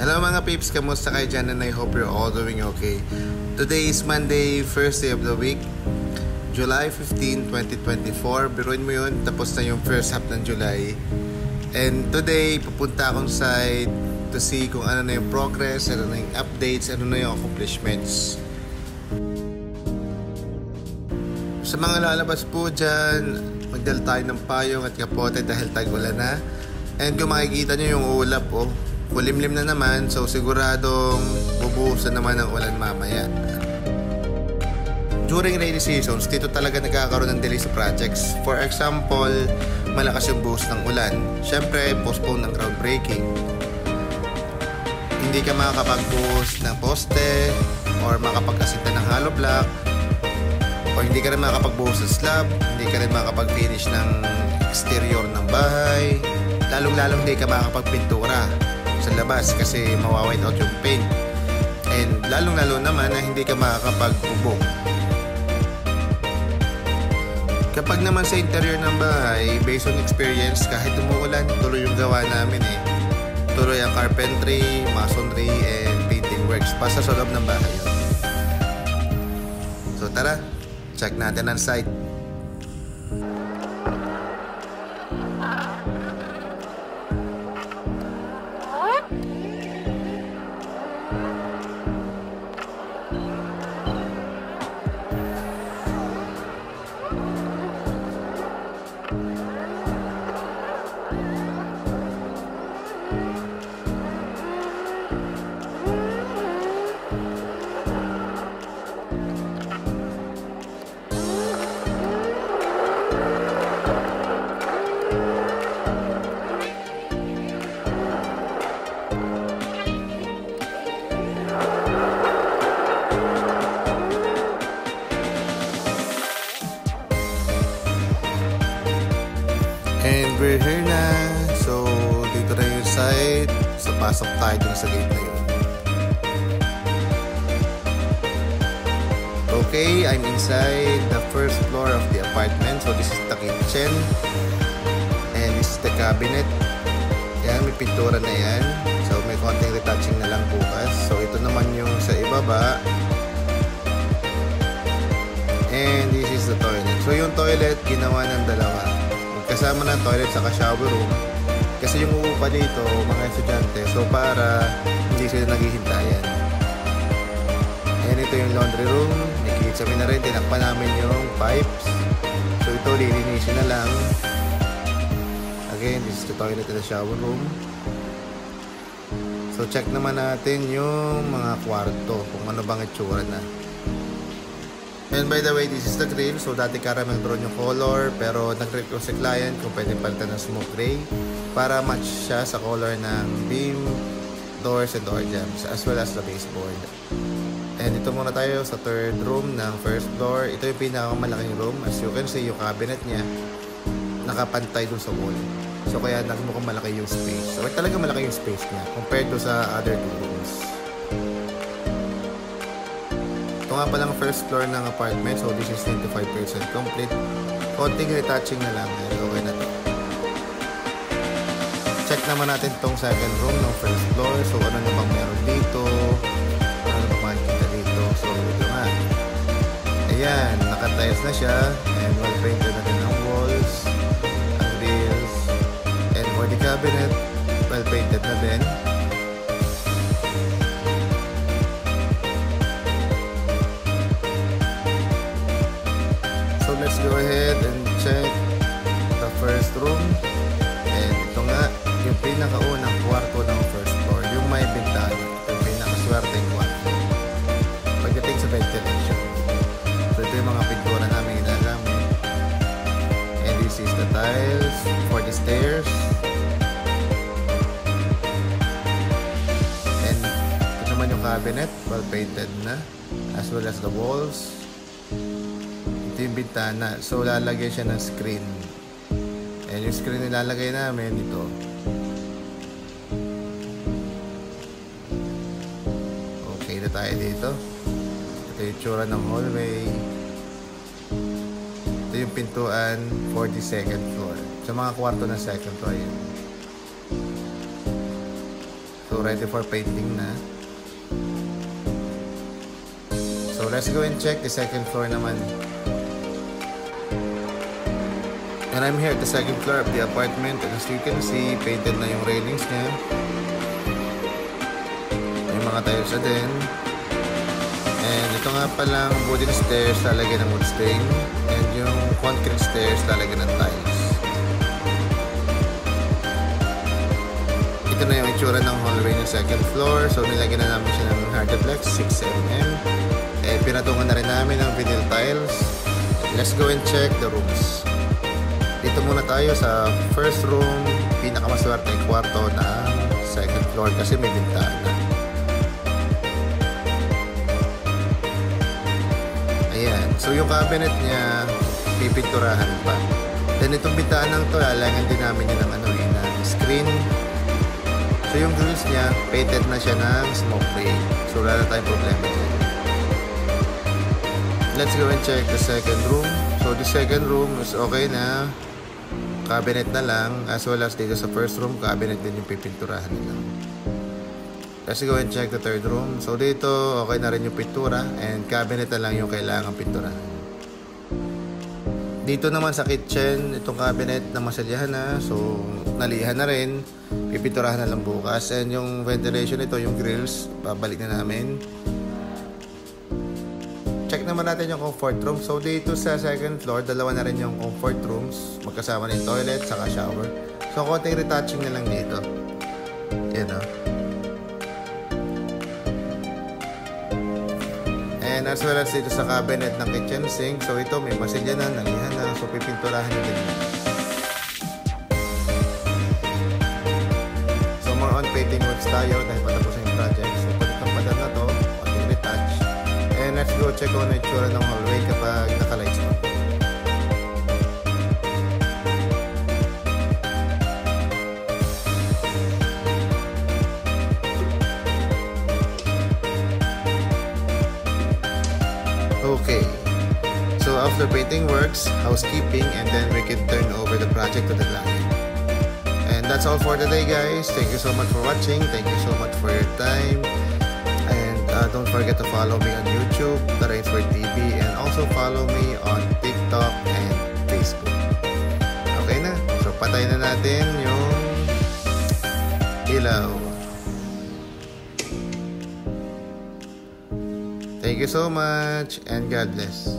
Hello mga peeps, kamusta kayo dyan? And I hope you're all doing okay. Today is Monday, first day of the week, July 15, 2024. Biruin mo yun, tapos na yung first half ng July. And today, pupunta akong site to see kung ano na yung progress, ano na yung updates, ano na yung accomplishments. Sa mga lalabas po dyan, magdala tayo ng payong at kapote dahil tag-ulan na. And kung makikita nyo yung ulap, kulimlim na naman, so siguradong bubuhusan naman ng ulan mamaya. During rainy seasons, dito talaga nagkakaroon ng delay sa projects. For example, malakas yung buhos ng ulan. Siyempre, postpone ng groundbreaking. Hindi ka makakapagbuhos ng poste or makapag-asita ng hollow block, o hindi ka rin makakapagbuhos ng slab, hindi ka rin makakapag-finish ng exterior ng bahay, lalong-lalong hindi ka makakapagpintura sa labas kasi mawa-white out yung paint, and lalong-lalo naman na hindi ka makakapag-bubong. Kapag naman sa interior ng bahay, based on experience, kahit umuulan, tuloy yung gawa namin tuloy ang carpentry, masonry, and painting works pa sa loob ng bahay yun. So tara, check natin ang site. And we're here na. So, dito na yung site. So, pasok tayo dun sa gate na yun. Okay, I'm inside the first floor of the apartment. So, this is the kitchen. And this is the cabinet. Yan, may pintura na yan. So, may konting retouching na lang bukas. So, ito naman yung sa ibaba. And this is the toilet. So, yung toilet, ginawa ng dalawa. Kasama ng toilet sa shower room. Kasi yung uupa dito, mga estudyante, so para hindi sila naghihintayan. Ayan, ito yung laundry room. Nakikita na rin, tinakpan namin yung pipes. So ito, lilinisin na lang. Again, this is the toilet and the shower room. So check naman natin yung mga kwarto, kung ano bang itsura na. And by the way, this is the grill. So dati caramel brown yung color, pero nag-request si client kung pwede palitan ng smoke gray para match siya sa color ng beam, doors, and door jambs, as well as the baseboard. And ito muna tayo sa third room ng first floor. Ito yung pinakamalaking room. As you can see, yung cabinet niya nakapantay dun sa wall. So kaya nagmukhang malaki yung space. So talaga malaki yung space niya compared to sa other two rooms. Ito nga palang first floor ng apartment. So this is 25% complete. Konting retouching na lang. Okay na to. Check naman natin itong second room ng first floor. So ano na bang meron dito? Ano na bang makikita dito? So ito nga. Ayan, nakatiles na siya. And well painted na din ang walls, ang grills, and for the cabinet, well painted na din. Let's go ahead and check the first room. And ito nga, yung pinakaunang kwarto ng first floor, yung may bintana, yung pinakaswerteng kwarto pagdating sa ventilation. So ito yung mga pintura namin ginagamit. And this is the tiles for the stairs. And ito naman yung cabinet, well painted na, as well as the walls. Yung bintana. So lalagay siya ng screen. And yung screen nilalagay namin ito. Okay na tayo dito. Ito yung tsura ng hallway. Ito yung pintuan for the second floor. Sa mga kwarto ng second floor yun. So ready for painting na. So let's go and check the second floor naman. And I'm here at the second floor of the apartment, and as you can see, painted na yung railings niya. May mga tiles na din. And ito nga palang wooden stairs, lalagyan ng wood stain. And yung concrete stairs, lalagyan ng tiles. Ito na yung itsura ng hallway ng second floor. So nilagyan na namin siya ng Hardiplex 6mm. And pinatungan na rin namin ng vinyl tiles. Let's go and check the rooms. Dito muna tayo sa first room, pinakamaswerte yung kwarto ng second floor kasi may bintana. Ayan, so yung cabinet niya, pipinturahan pa. Then itong bintanang to, lalagyan din namin yun ng screen. So yung grills niya, painted na siya ng smoke free. So wala na tayong problema dyan. Let's go and check the second room. So the second room is okay na. Cabinet na lang, as well as dito sa first room, cabinet din yung pipinturahan nila. Let's go and check the third room. So dito, okay na rin yung pintura, and cabinet na lang yung kailangang pinturahan. Dito naman sa kitchen, itong cabinet na masalyahan na, so nalihan na rin, pipinturahan na lang bukas. And yung ventilation nito, yung grills, babalik na namin. Check naman natin yung comfort room. So dito sa second floor, dalawa na rin yung comfort rooms. Magkasama ng toilet, saka shower. So konting retouching na lang dito. Yan o. And as well as dito sa cabinet ng kitchen sink. So ito may masilya na, nalihan na. So pipinturahan na din. So more on painting works tayo dahil patapos yung project. So palit ang padan na to. Konting retouch. And let's go check on the itsura ng hallway kapag naka-lights mo. Okay. So after painting works, housekeeping, and then we can turn over the project to the client. And that's all for today, guys. Thank you so much for watching. Thank you so much for your time. Don't forget to follow me on YouTube, The Rainsford TV, and also follow me on TikTok and Facebook. Okay na? So patay na natin yung ilaw. Thank you so much and God bless.